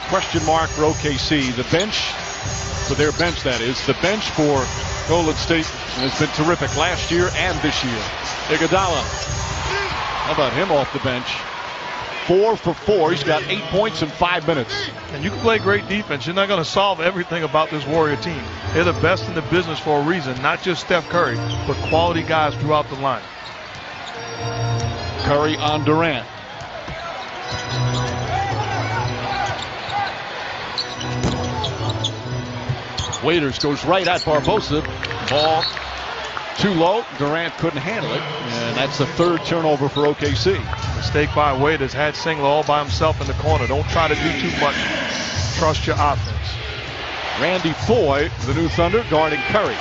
question mark for OKC. The bench, for their bench that is, the bench for Golden State has been terrific last year and this year. Iguodala, how about him off the bench? 4 for 4. He's got 8 points in 5 minutes. And you can play great defense. You're not going to solve everything about this Warrior team. They're the best in the business for a reason, not just Steph Curry, but quality guys throughout the line. Curry on Durant. Waiters goes right at Barbosa. Ball too low. Durant couldn't handle it. And that's the third turnover for OKC. Mistake by Waiters. Had Singler all by himself in the corner. Don't try to do too much. Trust your offense. Randy Foye, the new Thunder, guarding Curry.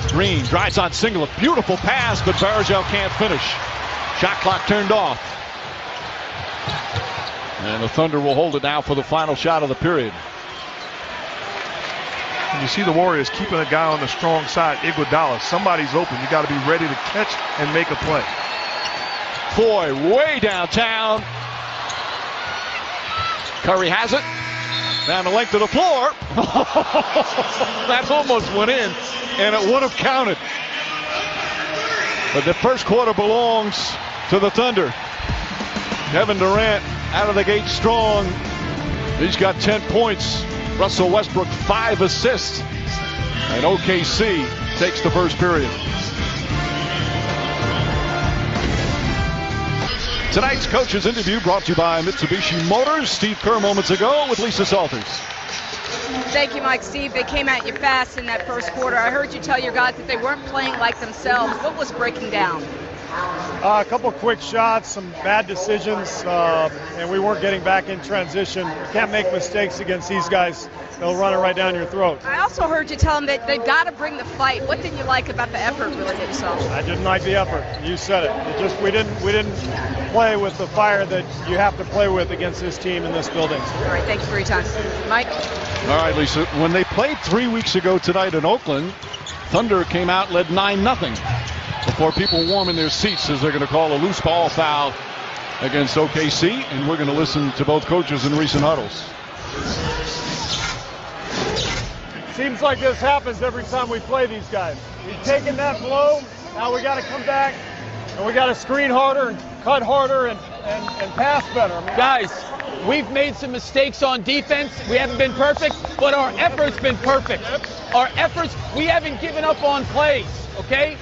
Green drives on Singler. Beautiful pass, but Varejao can't finish. Shot clock turned off. And the Thunder will hold it now for the final shot of the period. And you see the Warriors keeping a guy on the strong side, Iguodala. Somebody's open. You got to be ready to catch and make a play. Foye way downtown. Curry has it. Down the length of the floor. That almost went in, and it would have counted. But the first quarter belongs to the Thunder. Kevin Durant out of the gate strong. He's got 10 points. Russell Westbrook 5 assists. And OKC takes the first period. Tonight's coach's interview brought to you by Mitsubishi Motors. Steve Kerr moments ago with Lisa Salters. Thank you, Mike. Steve, they came at you fast in that first quarter. I heard you tell your guys that they weren't playing like themselves. What was breaking down? A couple quick shots, some bad decisions, and we weren't getting back in transition. You can't make mistakes against these guys. They'll run it right down your throat. I also heard you tell them that they've got to bring the fight. What did you like about the effort really that you saw? I didn't like the effort. You said it. We didn't play with the fire that you have to play with against this team in this building. All right, thank you for your time. Mike? All right, Lisa. When they played 3 weeks ago tonight in Oakland, Thunder came out and led 9-0. Before people warm in their seats as they're going to call a loose ball foul against OKC, and we're going to listen to both coaches in recent huddles. Seems like this happens every time we play these guys. We've taken that blow, now we got to come back, and we got to screen harder and cut harder and pass better. Guys, we've made some mistakes on defense. We haven't been perfect, but our effort's been perfect. Our efforts, we haven't given up on plays, okay?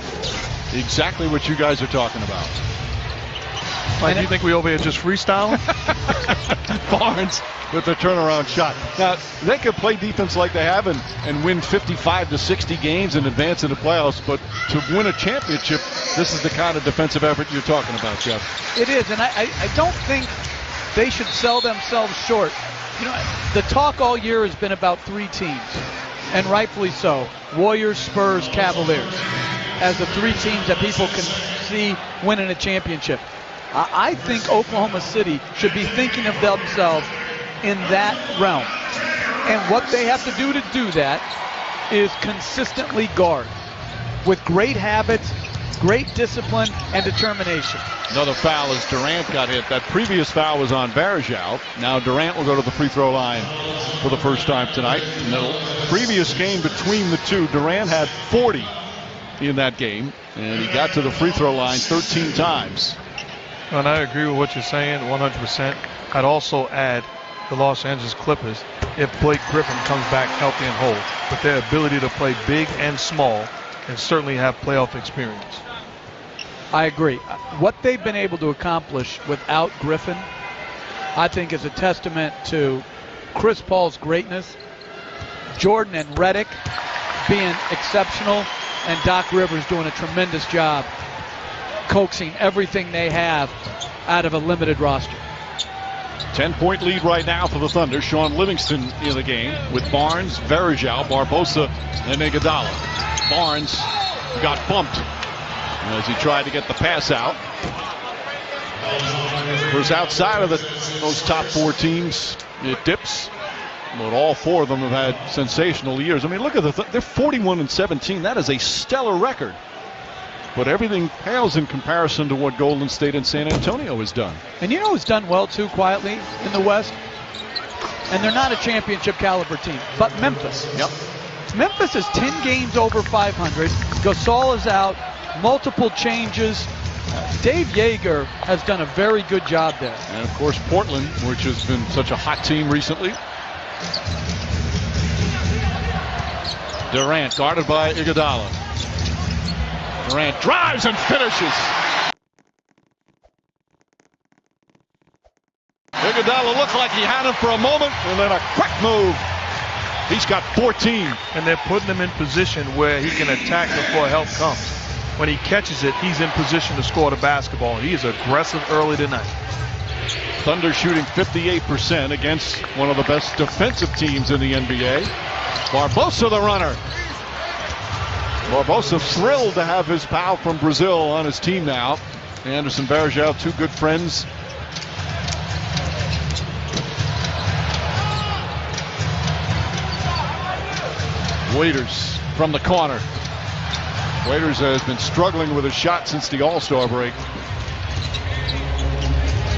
Exactly what you guys are talking about. Mike, do you think we over here just freestyling? Barnes with the turnaround shot. Now, they could play defense like they have and win 55 to 60 games and advance in the playoffs, but to win a championship, this is the kind of defensive effort you're talking about, Jeff. It is, and I don't think they should sell themselves short. You know, the talk all year has been about 3 teams, and rightfully so. Warriors, Spurs, Cavaliers, as the 3 teams that people can see winning a championship. I think Oklahoma City should be thinking of themselves in that realm. And what they have to do that is consistently guard with great habits, great discipline, and determination. Another foul as Durant got hit. That previous foul was on Varejao. Now Durant will go to the free throw line for the first time tonight. In the previous game between the two, Durant had 40 in that game, and he got to the free throw line 13 times. And I agree with what you're saying 100%. I'd also add the Los Angeles Clippers, if Blake Griffin comes back healthy and whole, with their ability to play big and small and certainly have playoff experience. I agree. What they've been able to accomplish without Griffin, I think is a testament to Chris Paul's greatness, Jordan and Redick being exceptional, and Doc Rivers doing a tremendous job coaxing everything they have out of a limited roster. 10-point lead right now for the Thunder. Sean Livingston in the game with Barnes, Varejao, Barbosa, and Iguodala. Barnes got bumped as he tried to get the pass out. Of course, outside of those top 4 teams, it dips. But all 4 of them have had sensational years. I mean, look at they're 41-17. That is a stellar record. But everything pales in comparison to what Golden State and San Antonio has done. And you know who's done well, too, quietly in the West? and they're not a championship caliber team. But Memphis. Yep. Memphis is 10 games over 500. Gasol is out. Multiple changes. Dave Yeager has done a very good job there. And of course Portland, which has been such a hot team recently. Durant guarded by Iguodala. Durant drives and finishes. Iguodala looked like he had him for a moment, and then a quick move. He's got 14. And they're putting him in position where he can attack before help comes. When he catches it, he's in position to score the basketball. He is aggressive early tonight. Thunder shooting 58% against one of the best defensive teams in the NBA. Barbosa the runner. Barbosa thrilled to have his pal from Brazil on his team now. Anderson Varejao, two good friends. Waiters from the corner. Waiters has been struggling with a shot since the All-Star break.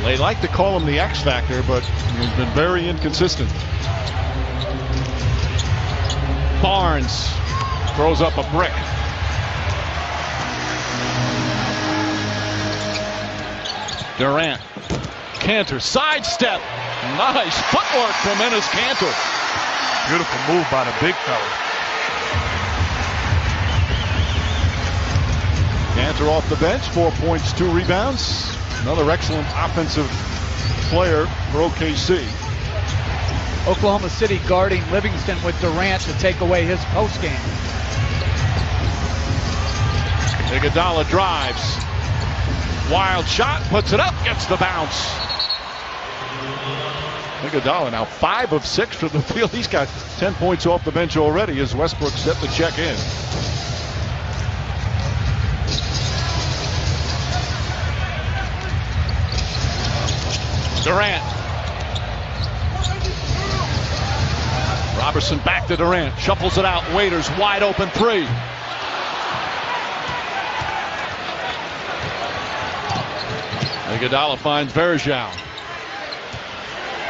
They like to call him the X Factor, but he's been very inconsistent. Barnes throws up a brick. Durant. Kanter sidestep. Nice footwork from Enes Kanter. Beautiful move by the big fella. Kanter off the bench, 4 points, 2 rebounds. Another excellent offensive player for OKC. Oklahoma City guarding Livingston with Durant to take away his postgame. Iguodala drives. Wild shot, puts it up, gets the bounce. Iguodala now 5 of 6 from the field. He's got 10 points off the bench already as Westbrook set the check in. Durant. Robertson back to Durant. Shuffles it out. Waiters wide open three. Iguodala finds Varejao.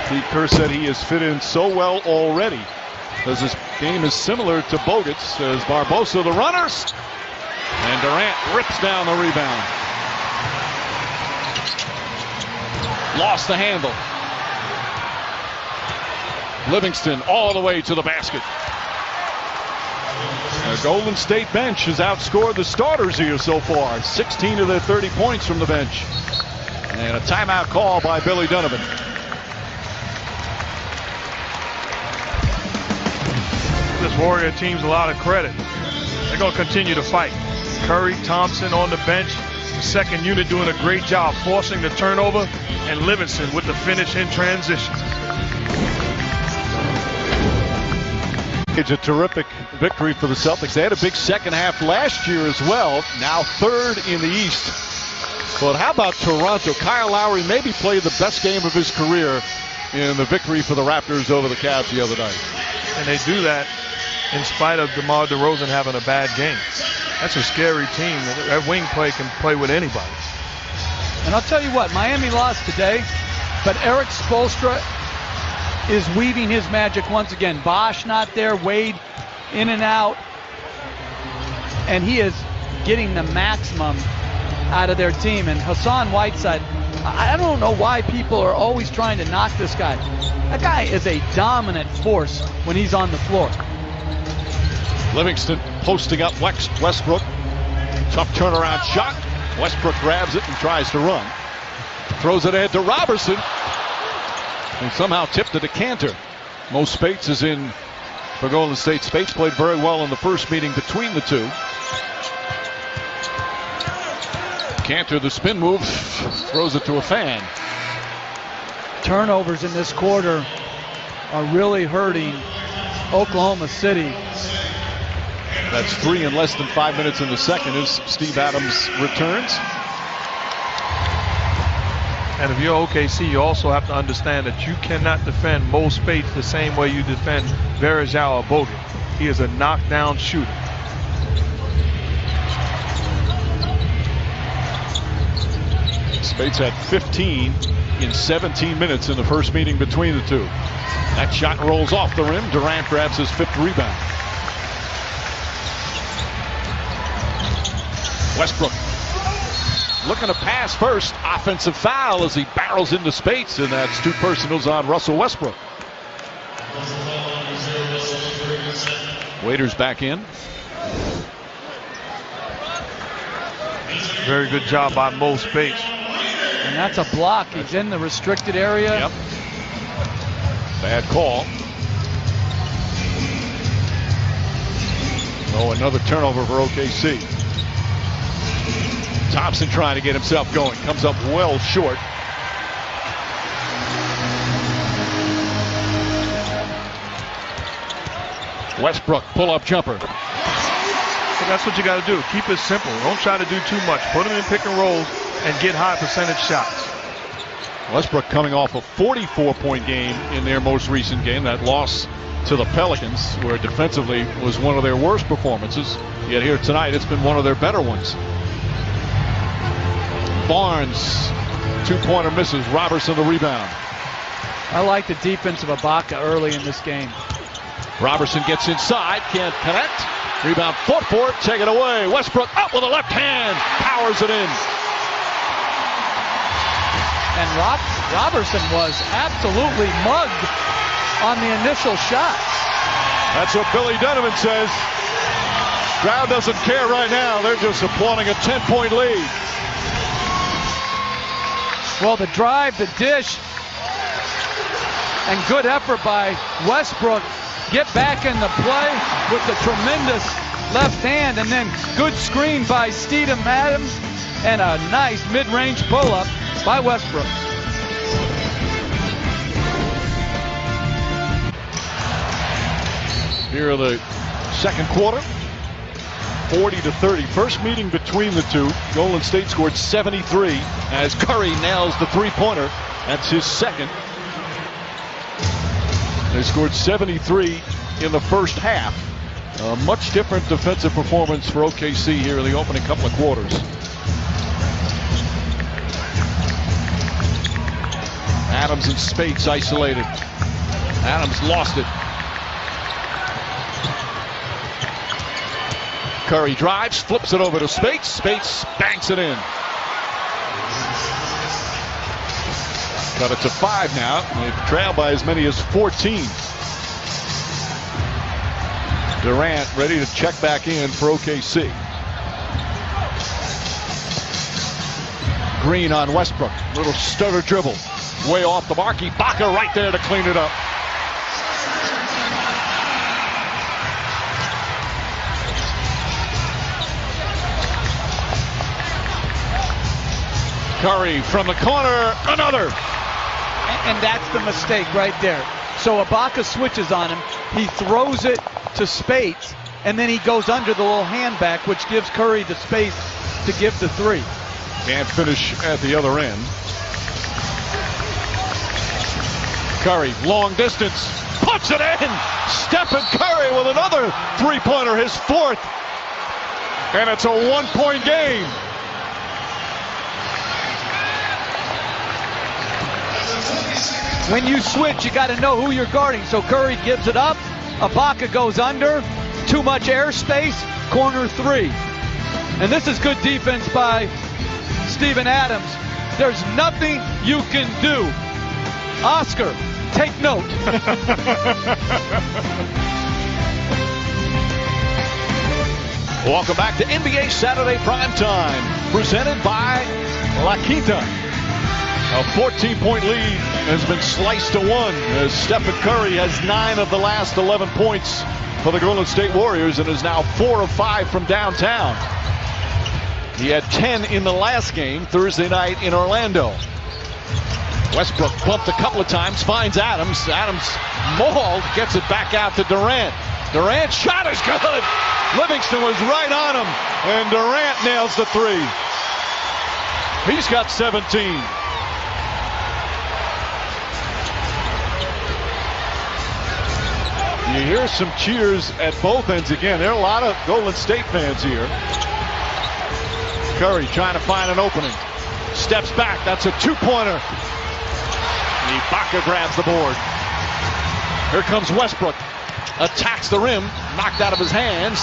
Steve Kerr said he has fit in so well already, as his game is similar to Bogut's. As Barbosa the runners. And Durant rips down the rebound. Lost the handle. Livingston all the way to the basket. The Golden State bench has outscored the starters here so far. 16 of their 30 points from the bench. And a timeout call by Billy Donovan. This Warrior team's a lot of credit. They're going to continue to fight. Curry, Thompson on the bench. The second unit doing a great job forcing the turnover, and Livingston with the finish in transition. It's a terrific victory for the Celtics. They had a big second half last year as well. Now third in the East. But how about Toronto? Kyle Lowry maybe played the best game of his career in the victory for the Raptors over the Cavs the other night. And they do that in spite of DeMar DeRozan having a bad game. That's a scary team. That wing play can play with anybody. And I'll tell you what, Miami lost today, but Eric Spoelstra is weaving his magic once again. Bosh not there, Wade in and out, and he is getting the maximum out of their team. And Hassan Whiteside, I don't know why people are always trying to knock this guy. That guy is a dominant force when he's on the floor. Livingston posting up Westbrook. Tough turnaround shot. Westbrook grabs it and tries to run. Throws it ahead to Robertson. And somehow tipped it to Kanter. Mo Spates is in for Golden State. Spates played very well in the first meeting between the two. Kanter, the spin move, throws it to a fan. Turnovers in this quarter are really hurting Oklahoma City. That's 3 in less than 5 minutes in the second as Steve Adams returns. And if you're OKC, you also have to understand that you cannot defend Mo Spates the same way you defend Varejao or Bogut. He is a knockdown shooter. Spates had 15 in 17 minutes in the first meeting between the two. That shot rolls off the rim. Durant grabs his 5th rebound. Westbrook looking to pass first. Offensive foul as he barrels into space, and that's 2 personals on Russell Westbrook. Waiters back in. Very good job by Mo Space. And that's a block. He's in the restricted area. Yep. Bad call. Oh, another turnover for OKC. Thompson trying to get himself going. Comes up well short. Westbrook, pull-up jumper. So that's what you got to do. Keep it simple. Don't try to do too much. Put them in pick and rolls and get high percentage shots. Westbrook coming off a 44-point game in their most recent game. That loss to the Pelicans, where defensively was one of their worst performances. Yet here tonight, it's been one of their better ones. Barnes, 2-pointer misses. Robertson the rebound. I like the defense of Ibaka early in this game. Robertson gets inside, can't connect. Rebound, foot for it, take it away. Westbrook up with a left hand, powers it in. And Robertson was absolutely mugged on the initial shots. That's what Billy Donovan says. Crowd doesn't care right now. They're just applauding a 10-point lead. Well, the drive, the dish, and good effort by Westbrook. Get back in the play with the tremendous left hand, and then good screen by Steven Adams, and a nice mid-range pull-up by Westbrook. Here in the second quarter, 40-30. First meeting between the two. Golden State scored 73 as Curry nails the 3-pointer. That's his second. They scored 73 in the first half. A much different defensive performance for OKC here in the opening couple of quarters. Adams and Spates isolated. Adams lost it. Curry drives, flips it over to Spates. Spates banks it in. Cut it to 5 now. They've trailed by as many as 14. Durant ready to check back in for OKC. Green on Westbrook. Little stutter dribble. Way off the mark. Ibaka right there to clean it up. Curry from the corner, another. And that's the mistake right there. So Ibaka switches on him. He throws it to Spates, and then he goes under the little hand back, which gives Curry the space to give the 3. Can't finish at the other end. Curry, long distance, puts it in. Stephen Curry with another 3-pointer, his 4th. And it's a 1-point game. When you switch, you got to know who you're guarding. So Curry gives it up. Ibaka goes under. Too much airspace. Corner 3. And this is good defense by Steven Adams. There's nothing you can do. Oscar, take note. Welcome back to NBA Saturday Prime Time, presented by La Quinta. A 14-point lead has been sliced to 1 as Stephen Curry has 9 of the last 11 points for the Golden State Warriors and is now 4 of 5 from downtown. He had 10 in the last game Thursday night in Orlando. Westbrook bumped a couple of times, finds Adams. Adams mauled, gets it back out to Durant. Durant's shot is good. Livingston was right on him, and Durant nails the 3. He's got 17. You hear some cheers at both ends again. There are a lot of Golden State fans here. Curry trying to find an opening. Steps back. That's a 2-pointer. Ibaka grabs the board. Here comes Westbrook. Attacks the rim. Knocked out of his hands.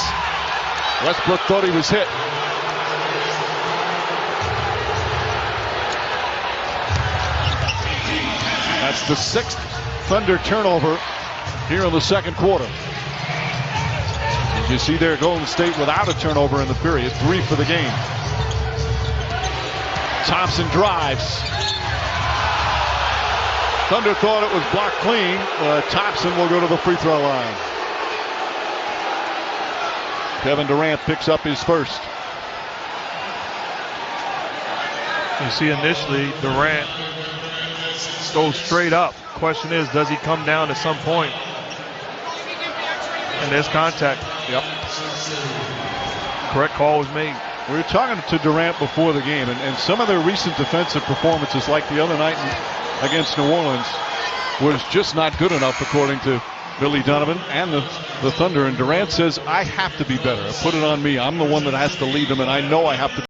Westbrook thought he was hit. That's the 6th Thunder turnover here in the second quarter. As you see there, Golden State without a turnover in the period. 3 for the game. Thompson drives. Thunder thought it was blocked clean. Thompson will go to the free throw line. Kevin Durant picks up his first. You see initially Durant goes straight up. Question is, does he come down at some point? And there's contact. Yep. Correct call was made. We were talking to Durant before the game, and some of their recent defensive performances, like the other night against New Orleans, was just not good enough, according to Billy Donovan and the Thunder. And Durant says, I have to be better. Put it on me. I'm the one that has to lead them, and I know I have to